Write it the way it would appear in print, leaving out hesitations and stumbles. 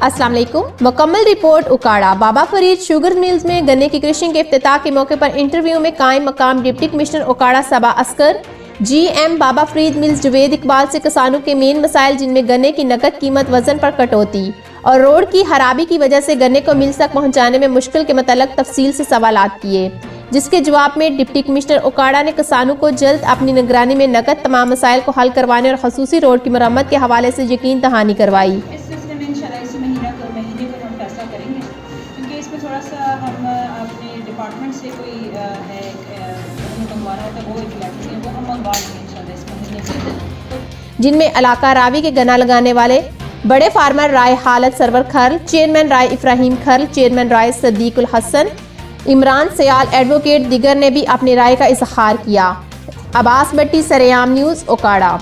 السلام علیکم. مکمل رپورٹ اکاڑا. بابا فرید شوگر ملز میں گنے کی کرشنگ کے افتتاح کے موقع پر انٹرویو میں قائم مقام ڈپٹی کمشنر اکاڑا صبا عسکر جی ایم بابا فرید ملز جوید اقبال سے کسانوں کے مین مسائل جن میں گنے کی نقد قیمت وزن پر کٹوتی اور روڈ کی خرابی کی وجہ سے گنے کو ملز تک پہنچانے میں مشکل کے متعلق تفصیل سے سوالات کیے، جس کے جواب میں ڈپٹی کمشنر اکاڑا نے کسانوں کو جلد اپنی نگرانی میں نقد تمام مسائل کو حل کروانے اور خصوصی روڈ کی مرمت کے حوالے سے یقین دہانی کروائی. اس سلسلے میں انشاءاللہ اسی مہینے کو ہم فیصلہ کریں گے، کیونکہ اس میں تھوڑا سا ہم اپنے ڈپارٹمنٹ سے کوئی ہے منگوانا ہوتا ہے، وہ ایک لیٹر ہے وہ ہم منگوا لیں گے انشاءاللہ اس مہینے میں، جن میں علاقہ راوی کے گنا لگانے والے بڑے فارمر رائے حالت سرور کھرل، چیئرمین رائے ابراہیم کھرل، چیئرمین رائے صدیق الحسن، عمران سیال ایڈوکیٹ دیگر نے بھی اپنی رائے کا اظہار کیا. عباس بٹی، سریام نیوز، اکاڑا.